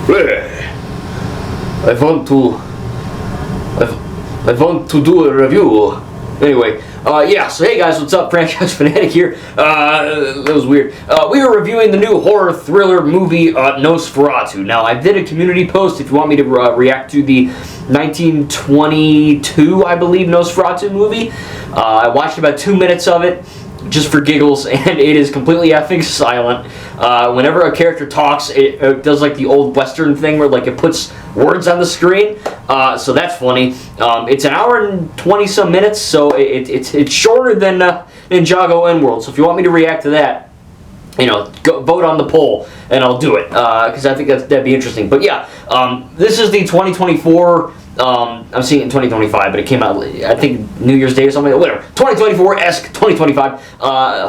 I want to. I want to do a review. Anyway, yeah, so hey guys, what's up? Franchise Fanatic here. That was weird. We are reviewing the new horror thriller movie, Nosferatu. Now, I did a community post if you want me to react to the 1922, I believe, Nosferatu movie. I watched about 2 minutes of it, just for giggles, and it is completely effing silent. Whenever a character talks, it does like the old Western thing where like it puts words on the screen, so that's funny. It's an hour and 20-some minutes, so it's shorter than Ninjago N-World, so if you want me to react to that, you know, go vote on the poll, and I'll do it, because I think that'd be interesting. But yeah, this is the 2024... I'm seeing it in 2025, but it came out, I think, New Year's Day or something, whatever. 2024-esque, 2025,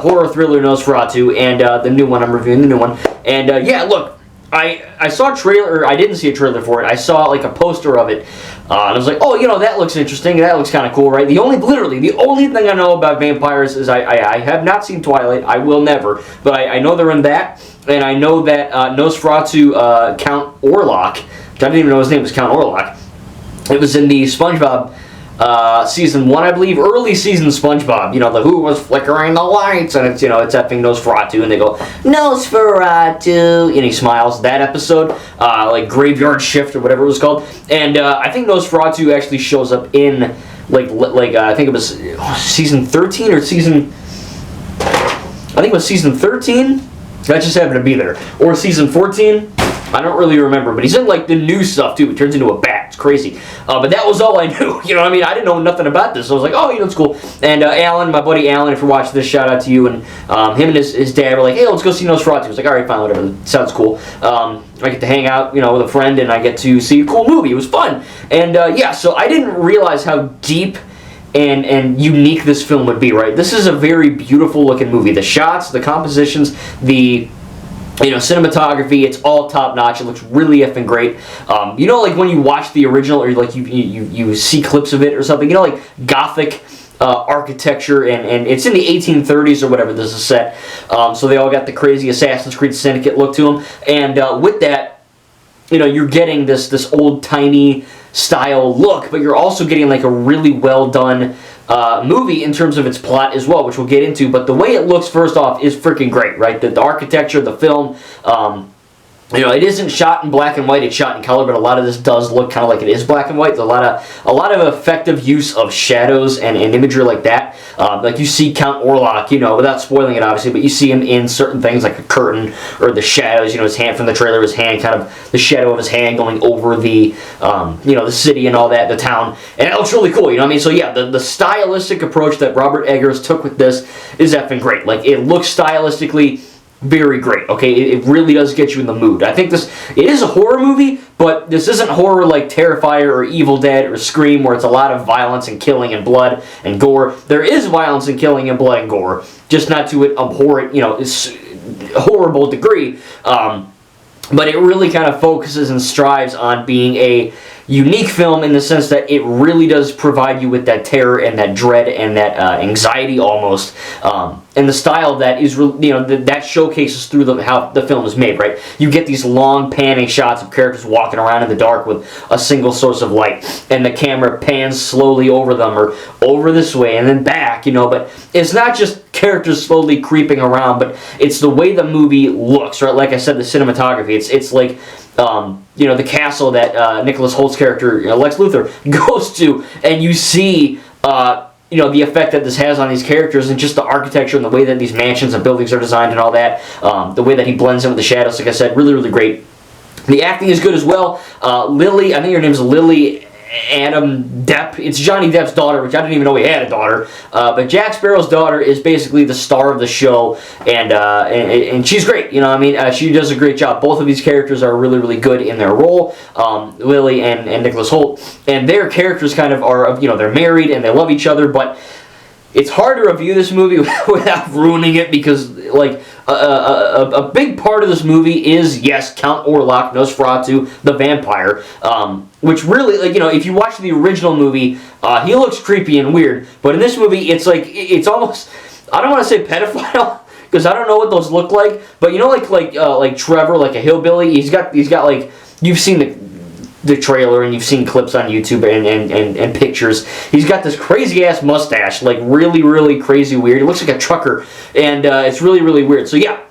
horror thriller Nosferatu, and the new one, I'm reviewing the new one. And yeah, look, I saw a trailer, or I didn't see a trailer for it, I saw like a poster of it, and I was like, oh, you know, that looks interesting, that looks kind of cool, right? Literally, the only thing I know about vampires is I have not seen Twilight, I will never, but I know they're in that, and I know that Nosferatu, Count Orlok, I didn't even know his name was Count Orlok. It was in the SpongeBob season 1, I believe, early season SpongeBob. You know, the who was flickering the lights, and it's, you know, it's effing Nosferatu, and they go Nosferatu, and he smiles. That episode, like Graveyard Shift or whatever it was called, and I think Nosferatu actually shows up in like I think it was season 13 or season. I think it was season 13. That just happened to be there, or season 14. I don't really remember, but he's in like the new stuff too. He turns into a bat. It's crazy. But that was all I knew. You know what I mean? I didn't know nothing about this. So I was like, oh, you know, it's cool. And Alan, my buddy Alan, if you're watching this, shout out to you. And him and his dad were like, hey, let's go see Nosferatu. I was like, all right, fine, whatever. Sounds cool. I get to hang out, you know, with a friend, and I get to see a cool movie. It was fun. And yeah, so I didn't realize how deep and unique this film would be, right? This is a very beautiful looking movie. The shots, the compositions, the... you know, cinematography, it's all top notch. It looks really effing great. You know, like when you watch the original, or like you see clips of it or something, you know, like gothic architecture, and it's in the 1830s or whatever this is set. So they all got the crazy Assassin's Creed Syndicate look to them. And with that, you know, you're getting this old-timey style look, but you're also getting like a really well done movie in terms of its plot as well, which we'll get into. But the way it looks, first off, is freaking great, right? The architecture, the film, you know, it isn't shot in black and white, it's shot in color, but a lot of this does look kind of like it is black and white. There's a lot of effective use of shadows and imagery like that. Like you see Count Orlok, you know, without spoiling it obviously, but you see him in certain things like a curtain or the shadows, you know, his hand from the trailer, his hand, kind of the shadow of his hand going over the, you know, the city and all that, the town, and it looks really cool, you know what I mean? So yeah, the stylistic approach that Robert Eggers took with this is effing great. Like, it looks stylistically very great, okay? It really does get you in the mood. I think it is a horror movie, but this isn't horror like Terrifier or Evil Dead or Scream, where it's a lot of violence and killing and blood and gore. There is violence and killing and blood and gore, just not to an abhorrent, you know, horrible degree. But it really kind of focuses and strives on being a unique film in the sense that it really does provide you with that terror and that dread and that anxiety almost, and the style that is, you know, that showcases through how the film is made, right? You get these long panning shots of characters walking around in the dark with a single source of light, and the camera pans slowly over them, or over this way and then back, you know, but it's not just characters slowly creeping around, but it's the way the movie looks, right? Like I said, the cinematography, it's like, you know, the castle that Nicholas Holt's character, you know, Lex Luthor, goes to, and you see, you know, the effect that this has on these characters, and just the architecture and the way that these mansions and buildings are designed and all that, the way that he blends in with the shadows, like I said, really, really great. The acting is good as well. Lily, I think her name's Lily Adam Depp. It's Johnny Depp's daughter, which I didn't even know he had a daughter. But Jack Sparrow's daughter is basically the star of the show, and she's great. You know what I mean? She does a great job. Both of these characters are really, really good in their role. Lily and Nicholas Holt, and their characters kind of are, you know, they're married and they love each other, but it's hard to review this movie without ruining it, because like a big part of this movie is, yes, Count Orlok, Nosferatu, the vampire, which really, like, you know, if you watch the original movie, he looks creepy and weird, but in this movie, it's like, it's almost, I don't want to say pedophile, because I don't know what those look like, but you know, like Trevor, like a hillbilly, he's got like you've seen the trailer and you've seen clips on YouTube and pictures. He's got this crazy ass mustache, like really, really crazy weird. He looks like a trucker, and it's really, really weird. So yeah,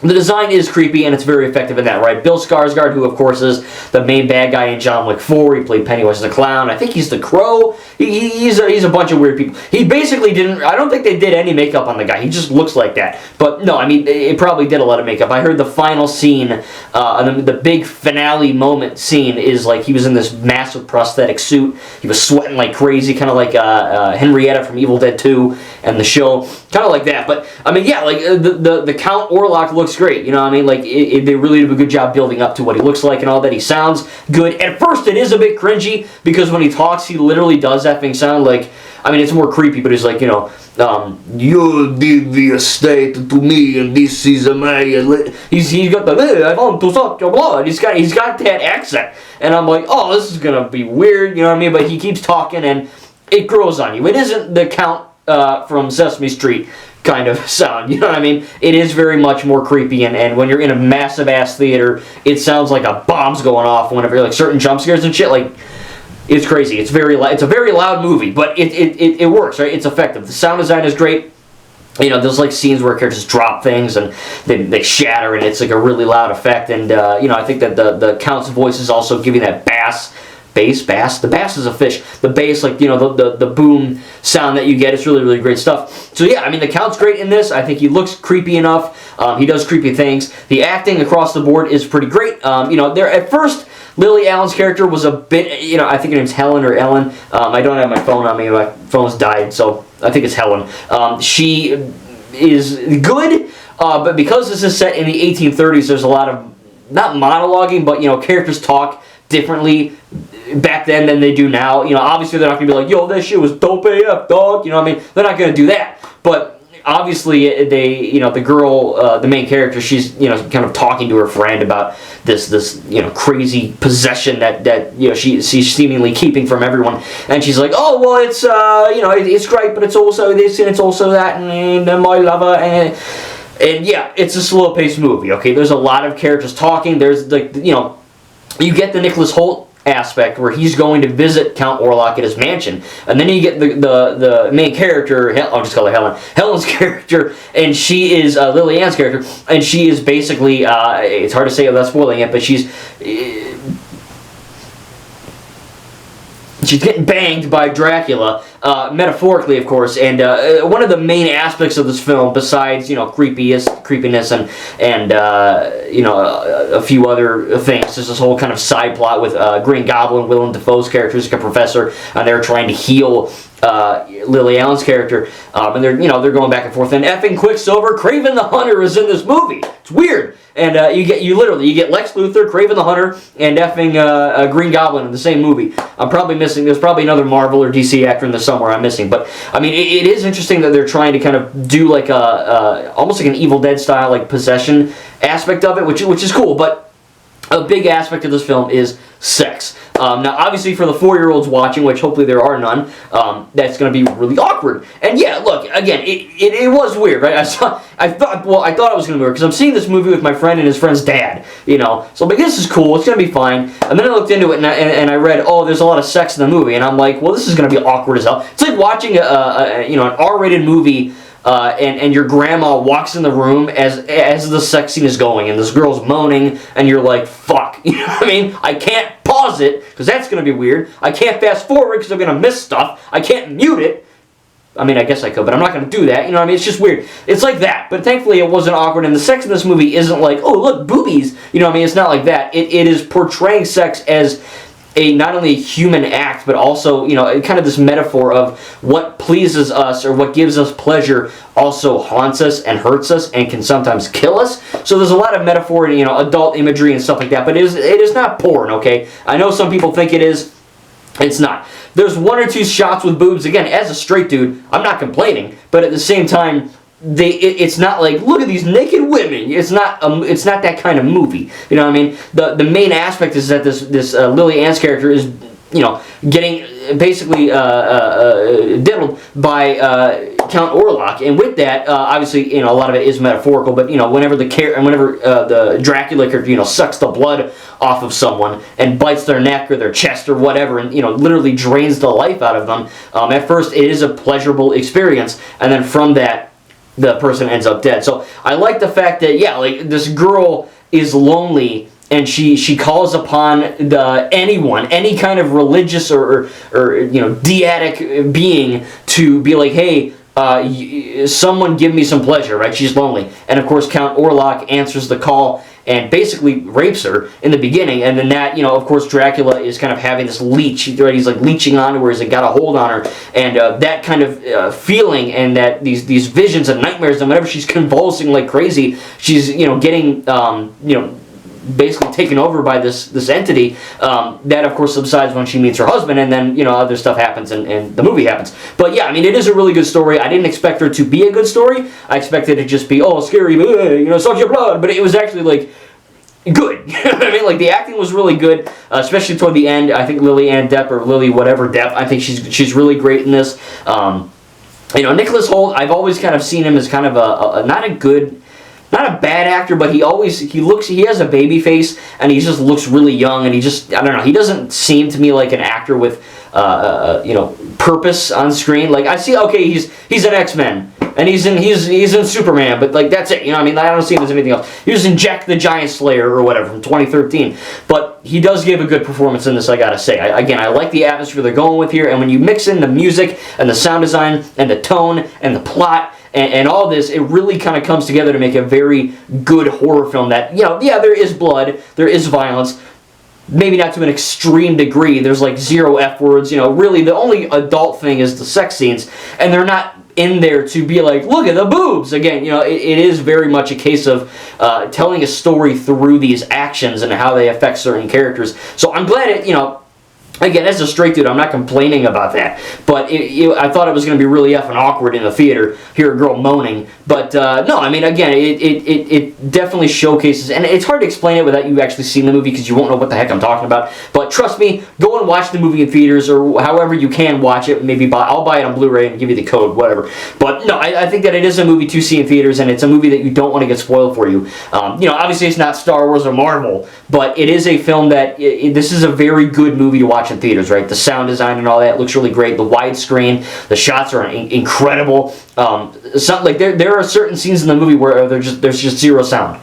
the design is creepy, and it's very effective in that, right? Bill Skarsgård, who of course is the main bad guy in John Wick 4, he played Pennywise the Clown. I think he's the Crow. He's a bunch of weird people. He basically didn't, I don't think they did any makeup on the guy. He just looks like that. But no, I mean, it probably did a lot of makeup. I heard the final scene, the big finale moment scene is like he was in this massive prosthetic suit. He was sweating like crazy, kind of like Henrietta from Evil Dead 2 and the show. Kind of like that. But, I mean, yeah, like the Count Orlok looks great, you know what I mean? Like, they really do a good job building up to what he looks like and all that. He sounds good. At first, it is a bit cringy, because when he talks, he literally does effing sound like, I mean, it's more creepy, but he's like, you know, you did the estate to me, and this is my... He's got the, I want to suck your blood. He's got that accent. And I'm like, oh, this is going to be weird, you know what I mean? But he keeps talking, and it grows on you. It isn't the Count from Sesame Street kind of sound, you know what I mean? It is very much more creepy, and when you're in a massive ass theater, it sounds like a bomb's going off whenever you're like certain jump scares and shit. Like, it's crazy. It's a very loud movie, but it works, right? It's effective. The sound design is great. You know, there's like scenes where characters drop things and they shatter, and it's like a really loud effect. And you know, I think that the Count's voice is also giving that bass. The bass is a fish. The bass, like, you know, the boom sound that you get, it's really, really great stuff. So yeah, I mean, the Count's great in this. I think he looks creepy enough. He does creepy things. The acting across the board is pretty great. You know, there at first, Lily Allen's character was a bit, you know, I think her name's Helen or Ellen. I don't have my phone on me. My phone's died, so I think it's Helen. She is good, but because this is set in the 1830s, there's a lot of, not monologuing, but, you know, characters talk differently back then than they do now. You know, obviously they're not going to be like, yo, that shit was dope AF, dog. You know what I mean? They're not going to do that. But obviously they, you know, the girl, the main character, she's, you know, kind of talking to her friend about this you know, crazy possession that you know, she's seemingly keeping from everyone. And she's like, oh, well, it's, you know, it's great, but it's also this and it's also that, and my lover, and yeah, it's a slow-paced movie, okay? There's a lot of characters talking. There's, like, you know, you get the Nicholas Hoult aspect where he's going to visit Count Orlok at his mansion, and then you get the main character, I'll just call her Helen, Helen's character, and she is Lily Ann's character, and she is basically, it's hard to say without spoiling it, but she's getting banged by Dracula, metaphorically, of course, and one of the main aspects of this film, besides, you know, creepiness and you know, a few other things, is this whole kind of side plot with Green Goblin, Willem Dafoe's character, is like a professor, and they're trying to heal Lily Allen's character, and they're, you know, they're going back and forth. And effing Quicksilver, Kraven the Hunter is in this movie. It's weird. And you get Lex Luthor, Kraven the Hunter, and effing Green Goblin in the same movie. I'm probably missing. There's probably another Marvel or DC actor in there somewhere I'm missing. But I mean, it is interesting that they're trying to kind of do like a almost like an Evil Dead style like possession aspect of it, which is cool. But a big aspect of this film is sex. Now, obviously, for the 4-year-olds watching, which hopefully there are none, that's going to be really awkward. And yeah, look, again, it was weird, right? I thought it was going to be weird because I'm seeing this movie with my friend and his friend's dad, you know. So I'm like, this is cool, it's going to be fine. And then I looked into it and I read, oh, there's a lot of sex in the movie, and I'm like, well, this is going to be awkward as hell. It's like watching you know, an R-rated movie. And your grandma walks in the room as the sex scene is going, and this girl's moaning, and you're like, fuck, you know what I mean? I can't pause it, because that's going to be weird. I can't fast forward, because I'm going to miss stuff. I can't mute it. I mean, I guess I could, but I'm not going to do that, you know what I mean? It's just weird. It's like that, but thankfully it wasn't awkward, and the sex in this movie isn't like, oh, look, boobies, you know what I mean? It's not like that. It is portraying sex as not only a human act, but also, you know, kind of this metaphor of what pleases us or what gives us pleasure also haunts us and hurts us and can sometimes kill us. So there's a lot of metaphor and, you know, adult imagery and stuff like that, but it is not porn, okay? I know some people think it is. It's not. There's 1 or 2 shots with boobs. Again, as a straight dude, I'm not complaining, but at the same time, it's not like, look at these naked women. It's not that kind of movie. You know what I mean? The main aspect is that this Lily Ann's character is, you know, getting basically diddled by Count Orlok, and with that, obviously, a lot of it is metaphorical, but, whenever the Dracula character, sucks the blood off of someone and bites their neck or their chest or whatever, and, literally drains the life out of them, at first it is a pleasurable experience, and then from that, the person ends up dead. So I like the fact that, this girl is lonely, and she calls upon anyone, any kind of religious or deatic being to be like, hey, someone give me some pleasure, right? She's lonely. And of course, Count Orlok answers the call and basically rapes her in the beginning. And then that, of course, Dracula is kind of having this leech, right? He's like leeching onto her, he's like got a hold on her. And that kind of feeling and that these visions and nightmares, and whenever she's convulsing like crazy, she's, getting, basically taken over by this entity, that of course subsides when she meets her husband, and then other stuff happens and the movie happens. But yeah, I mean, it is a really good story. I didn't expect her to be a good story. I expected it to just be, oh, scary, suck your blood, but it was actually like good. I mean, like the acting was really good, especially toward the end. I think Lily Ann Depp, or Lily whatever Depp, I think she's really great in this. Nicholas Hoult, I've always kind of seen him as kind of not a bad actor, but he has a baby face, and he just looks really young, and I don't know, he doesn't seem to me like an actor with, purpose on screen. Like, I see, okay, he's an X-Men, and he's in Superman, but like, that's it, I mean, I don't see him as anything else. He was in Jack the Giant Slayer, or whatever, from 2013, but he does give a good performance in this, I gotta say. Again, I like the atmosphere they're going with here, and when you mix in the music, and the sound design, and the tone, and the plot, and all this, it really kind of comes together to make a very good horror film that, there is blood, there is violence, maybe not to an extreme degree, there's like 0 F words, really the only adult thing is the sex scenes, and they're not in there to be like, look at the boobs. Again, it is very much a case of telling a story through these actions and how they affect certain characters. So I'm glad it, again, as a straight dude, I'm not complaining about that, but I thought it was going to be really effing awkward in the theater, hear a girl moaning, but no, I mean, again, it definitely showcases, and it's hard to explain it without you actually seeing the movie, because you won't know what the heck I'm talking about, but trust me, go and watch the movie in theaters, or however you can watch it. Maybe I'll buy it on Blu-ray and give you the code, whatever, but no, I think that it is a movie to see in theaters, and it's a movie that you don't want to get spoiled for you. Obviously it's not Star Wars or Marvel, but it is a film that, this is a very good movie to watch in theaters, right? The sound design and all that looks really great. The widescreen, the shots are incredible. There are certain scenes in the movie where there's just 0 sound.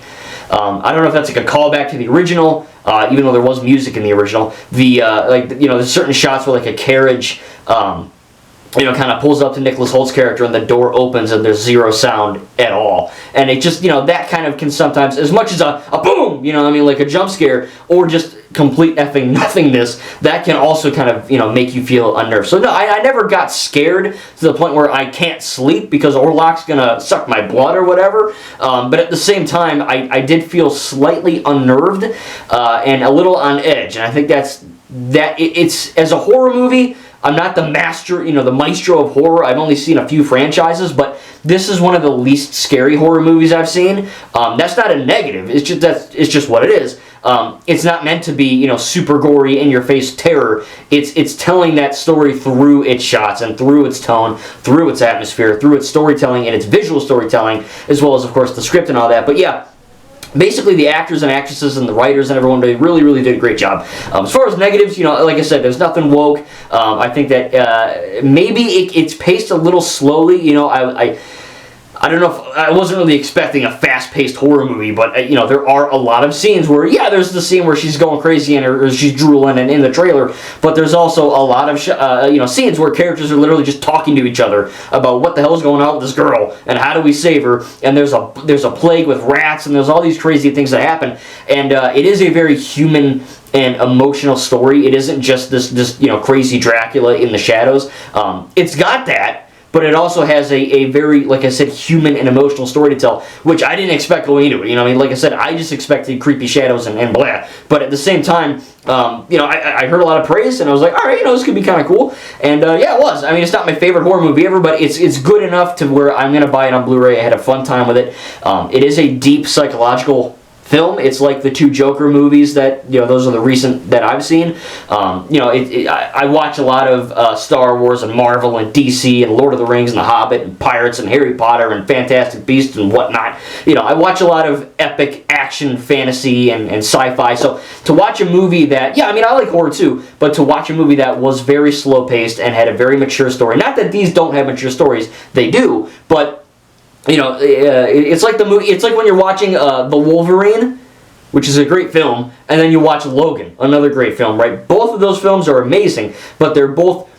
I don't know if that's like a callback to the original, even though there was music in the original. There's certain shots where like a carriage, kind of pulls up to Nicholas Holt's character, and the door opens and there's 0 sound at all. And it just, that kind of can sometimes, as much as a boom, like a jump scare, or just complete effing nothingness, that can also kind of, make you feel unnerved. So no, I never got scared to the point where I can't sleep because Orlok's gonna suck my blood or whatever. But at the same time, I did feel slightly unnerved and a little on edge. And I think it's as a horror movie, I'm not the maestro of horror. I've only seen a few franchises, but this is one of the least scary horror movies I've seen. That's not a negative. It's just what it is. It's not meant to be, super gory, in-your-face terror. It's telling that story through its shots and through its tone, through its atmosphere, through its storytelling and its visual storytelling, as well as, of course, the script and all that. But yeah, basically the actors and actresses and the writers and everyone, they really, really did a great job. As far as negatives, like I said, there's nothing woke. I think that maybe it's paced a little slowly. I don't know if I wasn't really expecting a fast-paced horror movie, but there are a lot of scenes where, there's the scene where she's going crazy and or she's drooling and in the trailer, but there's also a lot of scenes where characters are literally just talking to each other about what the hell is going on with this girl and how do we save her, and there's a plague with rats and there's all these crazy things that happen, and it is a very human and emotional story. It isn't just this crazy Dracula in the shadows. It's got that, but it also has a very, like I said, human and emotional story to tell, which I didn't expect going into it. Like I said, I just expected creepy shadows and blah. But at the same time, I heard a lot of praise, and I was like, all right, this could be kind of cool. And yeah, it was. I mean, it's not my favorite horror movie ever, but it's good enough to where I'm going to buy it on Blu-ray. I had a fun time with it. It is a deep psychological film. It's like the two Joker movies that, those are the recent that I've seen. I watch a lot of Star Wars and Marvel and DC and Lord of the Rings and The Hobbit and Pirates and Harry Potter and Fantastic Beasts and whatnot. I watch a lot of epic action, fantasy, and sci-fi. So to watch a movie that, I like horror too, but to watch a movie that was very slow-paced and had a very mature story. Not that these don't have mature stories, they do, but it's like the movie. It's like when you're watching The Wolverine, which is a great film, and then you watch Logan, another great film, right? Both of those films are amazing, but they're both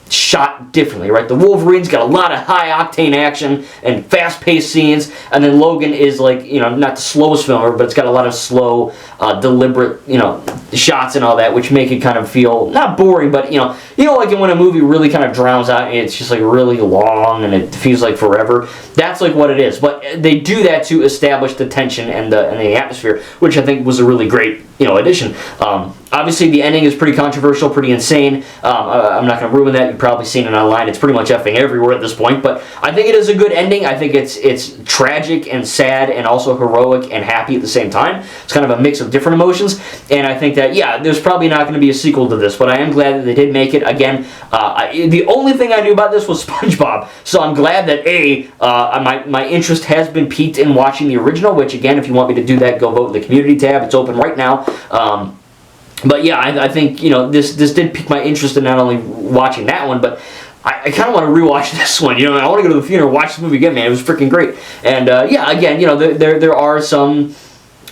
shot differently, right? The Wolverine's got a lot of high-octane action and fast-paced scenes, and then Logan is like, not the slowest film ever, but it's got a lot of slow, deliberate, shots and all that, which make it kind of feel, not boring, but, like when a movie really kind of drowns out and it's just like really long and it feels like forever. That's like what it is. But they do that to establish the tension and the atmosphere, which I think was a really great, addition. Obviously, the ending is pretty controversial, pretty insane. I'm not going to ruin that. You've probably seen it online. It's pretty much effing everywhere at this point. But I think it is a good ending. I think it's tragic and sad and also heroic and happy at the same time. It's kind of a mix of different emotions. And I think that, there's probably not going to be a sequel to this. But I am glad that they did make it. Again, the only thing I knew about this was SpongeBob. So I'm glad that, my interest has been piqued in watching the original, which, again, if you want me to do that, go vote in the community tab. It's open right now. But I think, this did pique my interest in not only watching that one, but I kind of want to rewatch this one. I want to go to the theater and watch this movie again, man. It was freaking great. And, again, there are some...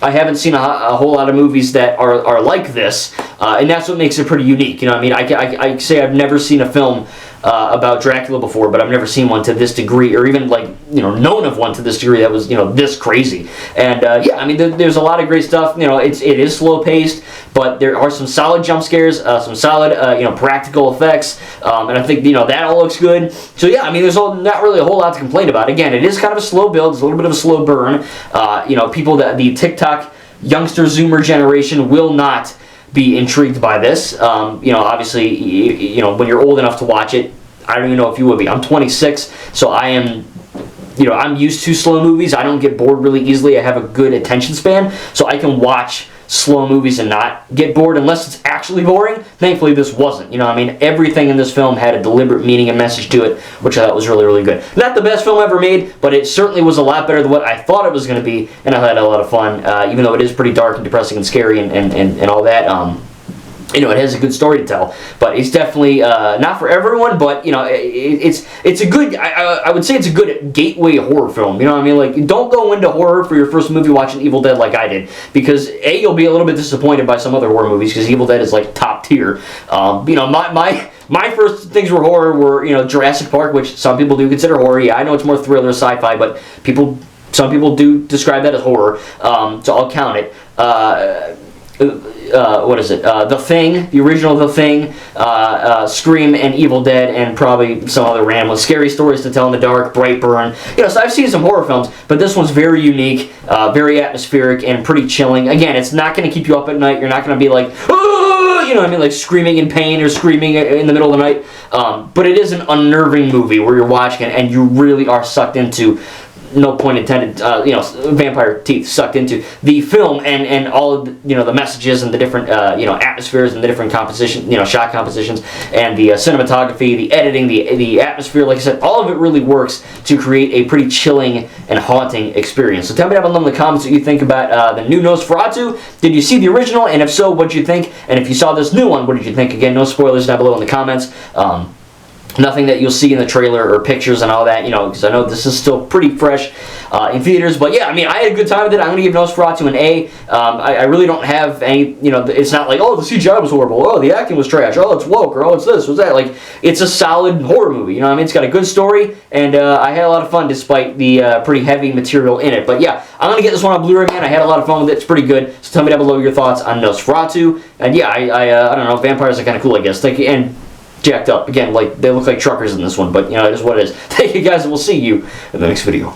I haven't seen a whole lot of movies that are like this, and that's what makes it pretty unique. I say I've never seen a film about Dracula before, but I've never seen one to this degree, or even known of one to this degree that was this crazy. And there's a lot of great stuff. It is slow paced, but there are some solid jump scares, some solid practical effects, and I think that all looks good. So there's not really a whole lot to complain about. Again, it is kind of a slow build. It's a little bit of a slow burn. People that the TikTok youngster Zoomer generation will not be intrigued by this. Obviously, when you're old enough to watch it, I don't even know if you would be. I'm 26, so I am, I'm used to slow movies. I don't get bored really easily. I have a good attention span, so I can watch slow movies and not get bored unless it's actually boring. Thankfully, this wasn't. Everything in this film had a deliberate meaning and message to it, which I thought was really, really good. Not the best film ever made, but it certainly was a lot better than what I thought it was going to be, and I had a lot of fun, even though it is pretty dark and depressing and scary and all that. It has a good story to tell, but it's definitely not for everyone. But it's a good. I would say it's a good gateway horror film. Don't go into horror for your first movie watching Evil Dead like I did, because you'll be a little bit disappointed by some other horror movies, because Evil Dead is like top tier. My first things were horror were Jurassic Park, which some people do consider horror. Yeah, I know it's more thriller, sci-fi, but some people do describe that as horror. So I'll count it. What is it? The Thing, the original The Thing, Scream, and Evil Dead, and probably some other random scary stories to tell in the dark, Brightburn. So I've seen some horror films, but this one's very unique, very atmospheric, and pretty chilling. Again, it's not going to keep you up at night. You're not going to be like, oh! Like screaming in pain or screaming in the middle of the night. But it is an unnerving movie where you're watching it and you really are sucked into, no point intended, vampire teeth sucked into the film and all of the messages and the different atmospheres and the different composition, shot compositions, and the cinematography, the editing, the atmosphere. Like I said, all of it really works to create a pretty chilling and haunting experience. So tell me down below in the comments what you think about the new Nosferatu. Did you see the original? And if so, what did you think? And if you saw this new one, what did you think? Again, no spoilers down below in the comments. Nothing that you'll see in the trailer or pictures and all that, because I know this is still pretty fresh in theaters. But yeah, I had a good time with it. I'm going to give Nosferatu an A. I really don't have any, it's not like, oh, the CGI was horrible, oh, the acting was trash, oh, it's woke, or oh, it's this, what's that. Like, it's a solid horror movie, It's got a good story, and I had a lot of fun despite the pretty heavy material in it. But yeah, I'm going to get this one on Blu-ray, man. I had a lot of fun with it. It's pretty good. So tell me down below your thoughts on Nosferatu. And yeah, I don't know, vampires are kind of cool, I guess. Thank you, and jacked up. Again, they look like truckers in this one, but it is what it is. Thank you guys, and we'll see you in the next video.